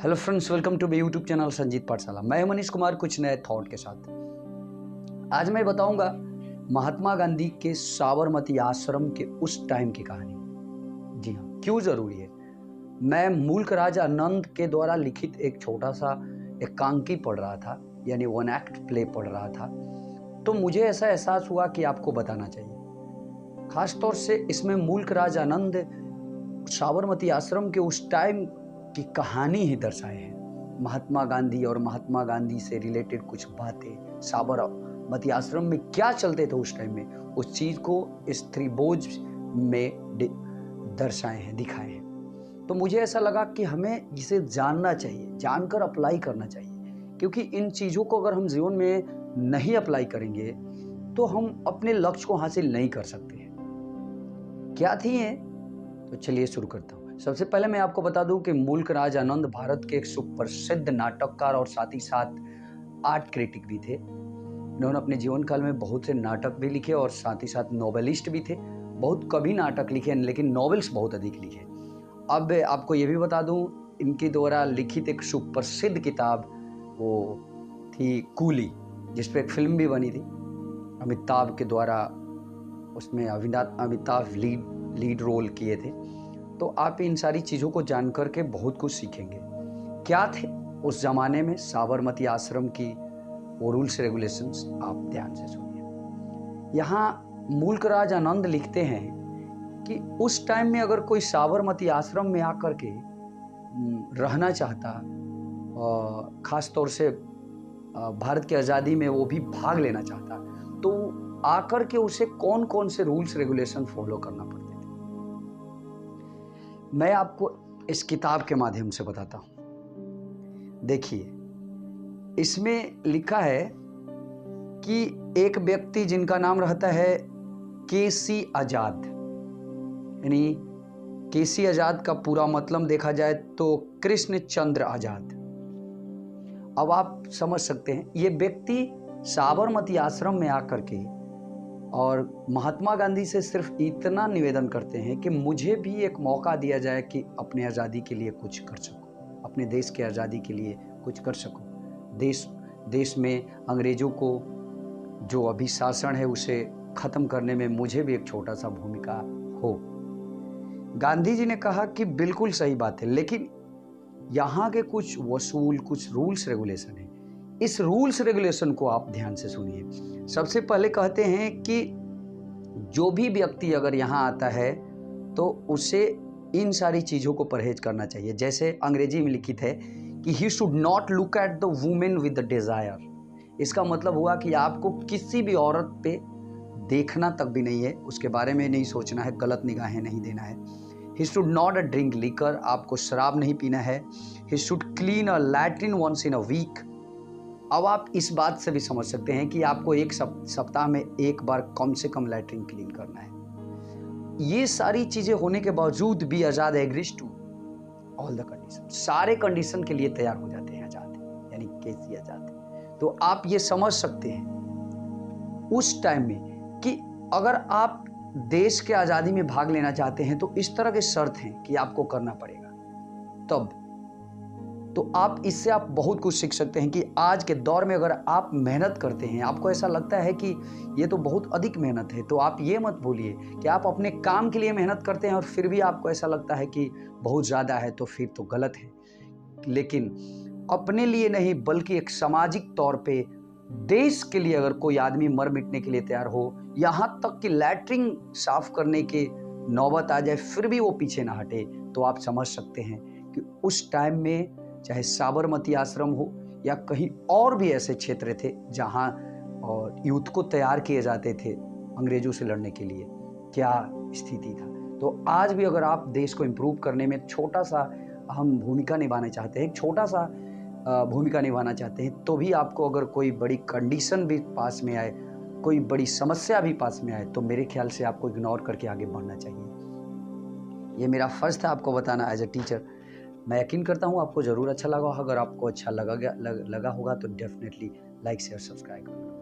Hello friends, welcome to my YouTube channel Sanjeet Pathshala. मैं मनीष कुमार कुछ नए थॉट के साथ। आज मैं बताऊंगा महात्मा गांधी के साबरमती आश्रम के उस टाइम की कहानी। जी हाँ, क्यों ज़रूरी है। मैं मुल्क राज आनंद के द्वारा लिखित एक छोटा सा एकांकी पढ़ रहा था, यानी वन एक्ट प्ले पढ़ रहा था, तो मुझे ऐसा एहसास हुआ कि आपको बताना चाहिए। खास तौर से इसमें मुल्क राज आनंद साबरमती आश्रम के उस टाइम की कहानी ही दर्शाए हैं। महात्मा गांधी और महात्मा गांधी से रिलेटेड कुछ बातें, साबरमती आश्रम में क्या चलते थे उस टाइम में, उस चीज को इस त्रिभुज में दर्शाए हैं, दिखाए हैं। तो मुझे ऐसा लगा कि हमें इसे जानना चाहिए, जानकर अप्लाई करना चाहिए, क्योंकि इन चीजों को अगर हम जीवन में नहीं अप्लाई करेंगे तो हम अपने लक्ष्य को हासिल नहीं कर सकते हैं। क्या थी ये? तो चलिए शुरू करता हूँ। सबसे पहले मैं आपको बता दूं कि मुल्क राज आनंद भारत के एक सुप्रसिद्ध नाटककार और साथ ही साथ आर्ट क्रिटिक भी थे। इन्होंने अपने जीवन काल में बहुत से नाटक भी लिखे और साथ ही साथ नोवेलिस्ट भी थे। बहुत कभी नाटक लिखे, लेकिन नॉवेल्स बहुत अधिक लिखे। अब आपको ये भी बता दूं, इनके द्वारा लिखित एक सुप्रसिद्ध किताब वो थी कूली, जिस पर एक फिल्म भी बनी थी अमिताभ के द्वारा। उसमें अमिताभ लीड रोल किए थे। तो आप इन सारी चीज़ों को जानकर के बहुत कुछ सीखेंगे। क्या थे उस जमाने में साबरमती आश्रम की वो रूल्स रेगुलेशंस, आप ध्यान से सुनिए। यहाँ मुल्क राज आनंद लिखते हैं कि उस टाइम में अगर कोई साबरमती आश्रम में आकर के रहना चाहता, खास तौर से भारत की आज़ादी में वो भी भाग लेना चाहता, तो आकर के उसे कौन कौन से रूल्स रेगुलेशन फॉलो करना पड़ते थे, मैं आपको इस किताब के माध्यम से बताता हूं। देखिए, इसमें लिखा है कि एक व्यक्ति जिनका नाम रहता है केसी आजाद, यानी केसी आजाद का पूरा मतलब देखा जाए तो कृष्ण चंद्र आजाद। अब आप समझ सकते हैं, ये व्यक्ति साबरमती आश्रम में आकर के और महात्मा गांधी से सिर्फ इतना निवेदन करते हैं कि मुझे भी एक मौका दिया जाए कि अपने आज़ादी के लिए कुछ कर सकूं, अपने देश के आज़ादी के लिए कुछ कर सकूं। देश में अंग्रेजों को जो अभी शासन है उसे ख़त्म करने में मुझे भी एक छोटा सा भूमिका हो। गांधी जी ने कहा कि बिल्कुल सही बात है, लेकिन यहाँ के कुछ कुछ रूल्स रेगुलेशन है। इस रूल्स रेगुलेशन को आप ध्यान से सुनिए। सबसे पहले कहते हैं कि जो भी व्यक्ति अगर यहाँ आता है तो उसे इन सारी चीज़ों को परहेज करना चाहिए। जैसे अंग्रेजी में लिखित है कि ही should not look at the women with the desire. इसका मतलब हुआ कि आपको किसी भी औरत पे देखना तक भी नहीं है, उसके बारे में नहीं सोचना है, गलत निगाहें नहीं देना है। He should not drink liquor, आपको शराब नहीं पीना है। He should clean a latrine once in a week. अब आप इस बात से भी समझ सकते हैं कि आपको एक सप्ताह में एक बार कम से कम लैट्रिन क्लीन करना है। ये सारी चीजें होने के बावजूद भी Azad agrees to all the condition, सारे कंडीशन के लिए तैयार हो जाते हैं आजाद, यानी केसी आजाद। तो आप ये समझ सकते हैं उस टाइम में कि अगर आप देश के आजादी में भाग लेना चाहते हैं तो इस तरह के शर्त हैं कि आपको करना पड़ेगा। तब तो आप इससे आप बहुत कुछ सीख सकते हैं कि आज के दौर में अगर आप मेहनत करते हैं, आपको ऐसा लगता है कि ये तो बहुत अधिक मेहनत है, तो आप ये मत भूलिए कि आप अपने काम के लिए मेहनत करते हैं और फिर भी आपको ऐसा लगता है कि बहुत ज़्यादा है, तो फिर तो गलत है। लेकिन अपने लिए नहीं, बल्कि एक सामाजिक तौर पे देश के लिए अगर कोई आदमी मर मिटने के लिए तैयार हो, यहाँ तक कि लैट्रिन साफ करने के नौबत आ जाए फिर भी वो पीछे ना हटे, तो आप समझ सकते हैं कि उस टाइम में चाहे साबरमती आश्रम हो या कहीं और भी ऐसे क्षेत्र थे जहां और यूथ को तैयार किए जाते थे अंग्रेजों से लड़ने के लिए, क्या स्थिति था। तो आज भी अगर आप देश को इम्प्रूव करने में छोटा सा अहम भूमिका निभाना चाहते हैं, छोटा सा भूमिका निभाना चाहते हैं, तो भी आपको अगर कोई बड़ी कंडीशन भी पास में आए, कोई बड़ी समस्या भी पास में आए, तो मेरे ख्याल से आपको इग्नोर करके आगे बढ़ना चाहिए। ये मेरा फर्ज था आपको बताना एज ए टीचर। मैं यकीन करता हूँ आपको ज़रूर अच्छा लगा। अगर आपको अच्छा लगा होगा तो डेफिनेटली लाइक शेयर सब्सक्राइब करना।